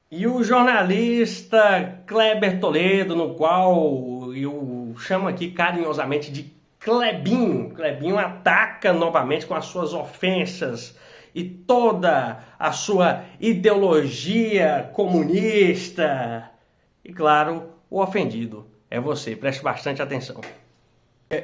E o jornalista Kleber Toledo, no qual eu chamo aqui carinhosamente de Klebinho. Klebinho ataca novamente com as suas ofensas e toda a sua ideologia comunista. E claro, o ofendido é você, preste bastante atenção.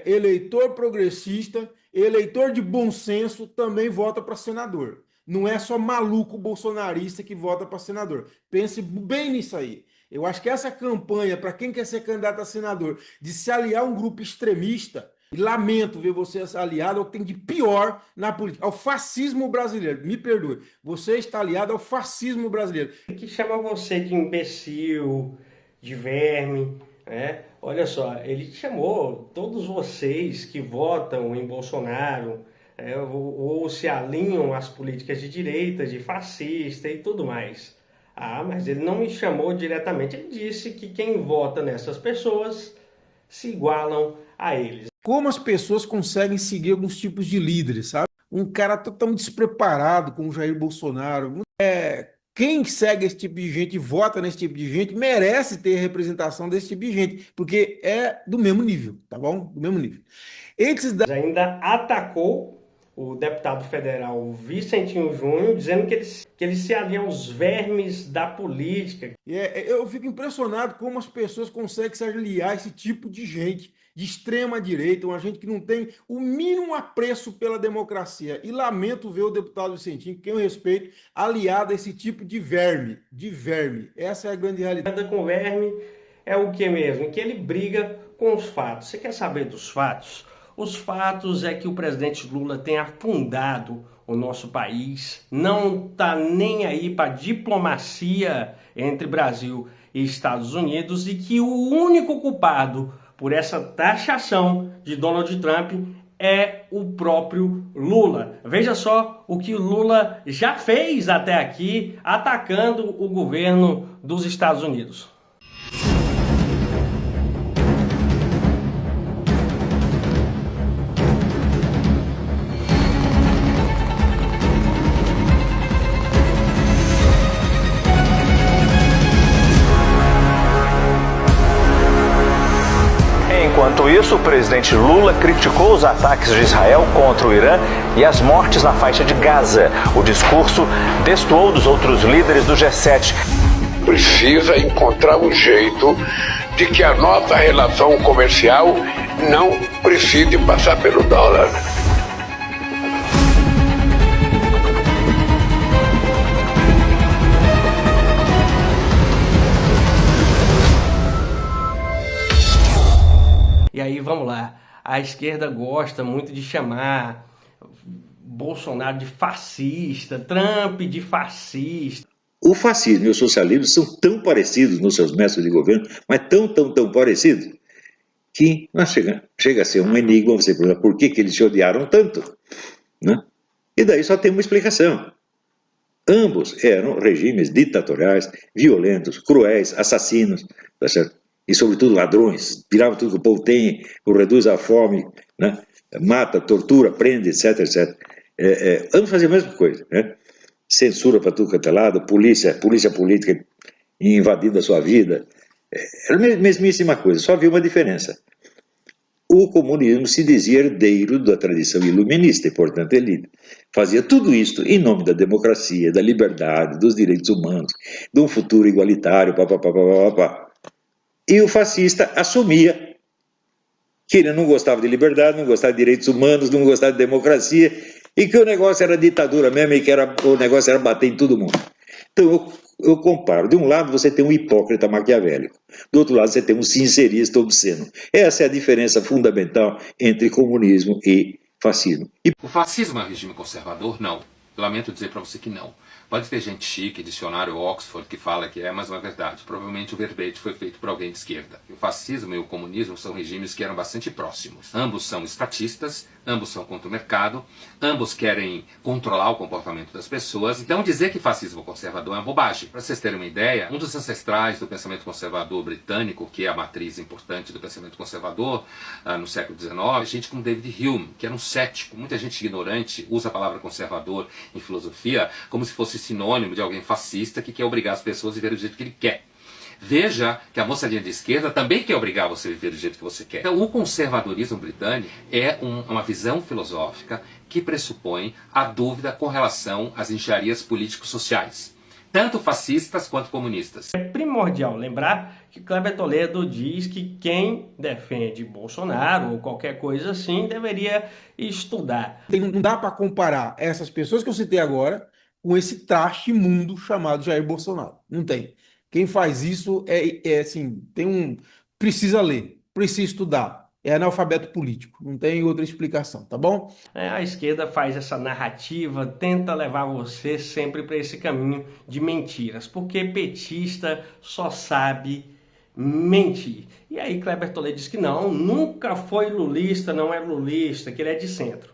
Eleitor progressista, eleitor de bom senso também vota para senador. Não é só maluco bolsonarista que vota para senador. Pense bem nisso aí. Eu acho que essa campanha, para quem quer ser candidato a senador, de se aliar a um grupo extremista, e lamento ver você se aliado ao que tem de pior na política, ao fascismo brasileiro. Me perdoe, você está aliado ao fascismo brasileiro. Que chama você de imbecil, de verme, né? Olha só, ele chamou todos vocês que votam em Bolsonaro, ou se alinham às políticas de direita, de fascista e tudo mais. Ah, mas ele não me chamou diretamente, ele disse que quem vota nessas pessoas se igualam a eles. Como as pessoas conseguem seguir alguns tipos de líderes, sabe? Um cara totalmente despreparado como o Jair Bolsonaro. Quem segue esse tipo de gente e vota nesse tipo de gente merece ter representação desse tipo de gente, porque é do mesmo nível, tá bom? Do mesmo nível. Antes da... Ainda atacou o deputado federal Vicentinho Júnior, dizendo que ele se alia aos vermes da política. Eu fico impressionado como as pessoas conseguem se aliar a esse tipo de gente de extrema direita, uma gente que não tem o mínimo apreço pela democracia. E lamento ver o deputado Vicentinho, que eu respeito, aliado a esse tipo de verme, de verme. Essa é a grande realidade. Anda com verme é o que mesmo? Que ele briga com os fatos. Você quer saber dos fatos? Os fatos é que o presidente Lula tem afundado o nosso país, não está nem aí para diplomacia entre Brasil e Estados Unidos e que o único culpado por essa taxação de Donald Trump é o próprio Lula. Veja só o que o Lula já fez até aqui, atacando o governo dos Estados Unidos. Enquanto isso, o presidente Lula criticou os ataques de Israel contra o Irã e as mortes na faixa de Gaza. O discurso destoou dos outros líderes do G7. Precisa encontrar um jeito de que a nossa relação comercial não precise passar pelo dólar. E aí vamos lá, a esquerda gosta muito de chamar Bolsonaro de fascista, Trump de fascista. O fascismo e o socialismo são tão parecidos nos seus métodos de governo, mas tão parecidos, que chega a ser um enigma você perguntar por que eles se odiaram tanto, né? E daí só tem uma explicação. Ambos eram regimes ditatoriais, violentos, cruéis, assassinos, tá certo? E sobretudo ladrões, tiravam tudo que o povo tem, o reduz à fome, né? Mata, tortura, prende, etc, etc. Ambos faziam a mesma coisa, né? Censura para tudo quanto é lado, polícia política invadindo a sua vida. Era a mesmíssima coisa, só havia uma diferença. O comunismo se dizia herdeiro da tradição iluminista e, portanto, ele fazia tudo isto em nome da democracia, da liberdade, dos direitos humanos, de um futuro igualitário, papapá. E o fascista assumia que ele não gostava de liberdade, não gostava de direitos humanos, não gostava de democracia, e que o negócio era ditadura mesmo, e que o negócio era bater em todo mundo. Então eu comparo, de um lado você tem um hipócrita maquiavélico, do outro lado você tem um sincerista obsceno. Essa é a diferença fundamental entre comunismo e fascismo. O fascismo é um regime conservador? Não. Lamento dizer para você que não. Pode ter gente chique, dicionário Oxford, que fala que é, mas não é verdade. Provavelmente o verbete foi feito por alguém de esquerda. O fascismo e o comunismo são regimes que eram bastante próximos. Ambos são estatistas, ambos são contra o mercado, ambos querem controlar o comportamento das pessoas. Então dizer que fascismo conservador é uma bobagem. Para vocês terem uma ideia, um dos ancestrais do pensamento conservador britânico, que é a matriz importante do pensamento conservador no século XIX, gente como David Hume, que era um cético. Muita gente ignorante usa a palavra conservador em filosofia como se fosse sinônimo de alguém fascista que quer obrigar as pessoas a viver do jeito que ele quer. Veja que a moçadinha de esquerda também quer obrigar você a viver do jeito que você quer. Então, o conservadorismo britânico é uma visão filosófica que pressupõe a dúvida com relação às engenharias político-sociais, tanto fascistas quanto comunistas. É primordial lembrar que Kleber Toledo diz que quem defende Bolsonaro ou qualquer coisa assim deveria estudar. Não dá para comparar essas pessoas que eu citei agora com esse traste imundo chamado Jair Bolsonaro. Não tem. Quem faz isso assim, precisa ler, precisa estudar. É analfabeto político, não tem outra explicação, tá bom? A esquerda faz essa narrativa, tenta levar você sempre para esse caminho de mentiras, porque petista só sabe mentir. E aí Kleber Toledo diz que não, nunca foi lulista, não é lulista, que ele é de centro.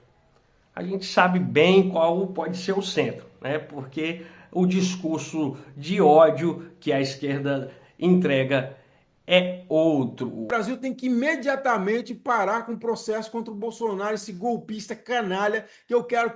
A gente sabe bem qual pode ser o centro, né? Porque o discurso de ódio que a esquerda entrega é outro. O Brasil tem que imediatamente parar com o processo contra o Bolsonaro, esse golpista canalha que eu quero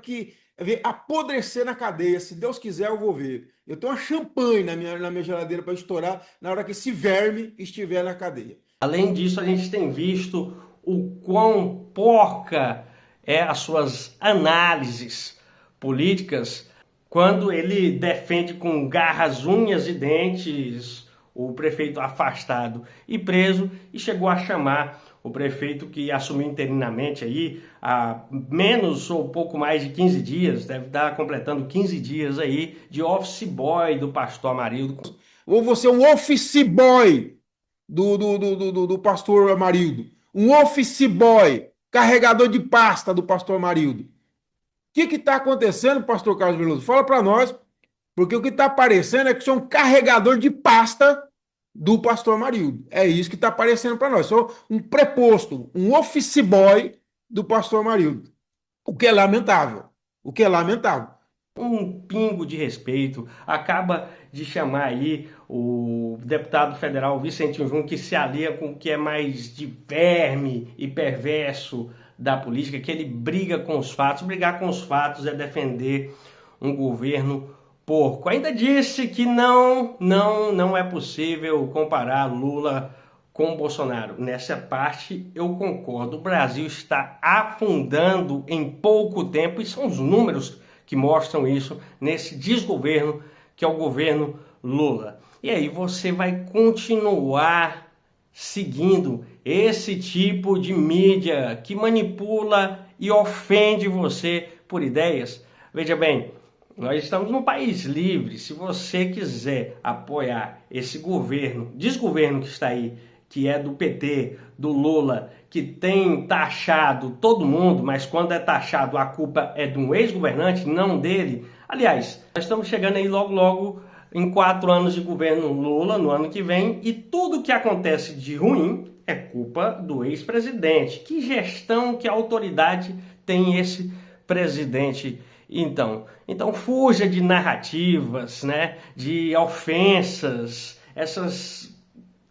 ver apodrecer na cadeia. Se Deus quiser, eu vou ver. Eu tenho uma champanhe na minha geladeira para estourar na hora que esse verme estiver na cadeia. Além disso, a gente tem visto o quão porca é as suas análises políticas quando ele defende com garras, unhas e dentes o prefeito afastado e preso, e chegou a chamar o prefeito que assumiu interinamente aí há menos ou pouco mais de 15 dias, deve estar completando 15 dias aí, de office boy do pastor Amarildo. Ou você é um office boy do pastor Amarildo, um office boy, carregador de pasta do pastor Amarildo. O que está acontecendo, pastor Carlos Veloso? Fala para nós, porque o que está aparecendo é que você é um carregador de pasta do pastor Amarildo. É isso que está aparecendo para nós. Sou um preposto, um office boy do pastor Amarildo. O que é lamentável. O que é lamentável. Um pingo de respeito, acaba de chamar aí o deputado federal Vicentinho Júnior, que se alia com o que é mais de verme e perverso da política, que ele briga com os fatos. Brigar com os fatos é defender um governo porco. Ainda disse que não é possível comparar Lula com Bolsonaro. Nessa parte eu concordo. O Brasil está afundando em pouco tempo, e são os números que mostram isso nesse desgoverno que é o governo Lula. E aí você vai continuar seguindo esse tipo de mídia que manipula e ofende você por ideias? Veja bem, nós estamos num país livre. Se você quiser apoiar esse desgoverno que está aí, que é do PT, do Lula, que tem taxado todo mundo, mas quando é taxado a culpa é de um ex-governante, não dele. Aliás, nós estamos chegando aí logo em 4 anos de governo Lula, no ano que vem, e tudo que acontece de ruim é culpa do ex-presidente. Que gestão, que autoridade tem esse presidente? Então fuja de narrativas, né, de ofensas,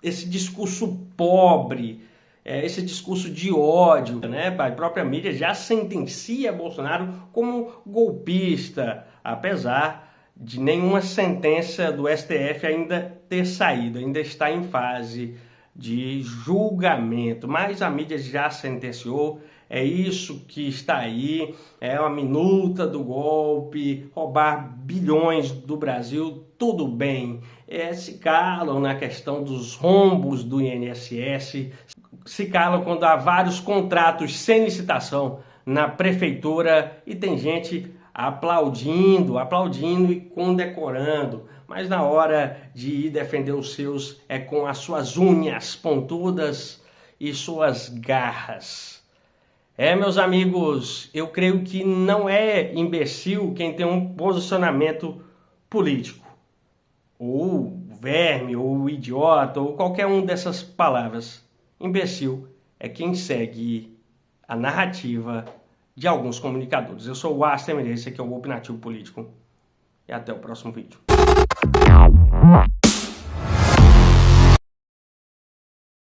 esse discurso pobre, esse discurso de ódio, né? A própria mídia já sentencia Bolsonaro como golpista, apesar de nenhuma sentença do STF ainda ter saído, ainda está em fase de julgamento, mas a mídia já sentenciou. É isso que está aí, é uma minuta do golpe, roubar bilhões do Brasil, tudo bem. Se calam na questão dos rombos do INSS, se calam quando há vários contratos sem licitação na prefeitura e tem gente aplaudindo e condecorando. Mas na hora de ir defender os seus é com as suas unhas pontudas e suas garras. Meus amigos, eu creio que não é imbecil quem tem um posicionamento político, ou verme, ou idiota, ou qualquer uma dessas palavras. Imbecil é quem segue a narrativa de alguns comunicadores. Eu sou o Aston Menezes, esse aqui é o Opinativo Político, e até o próximo vídeo.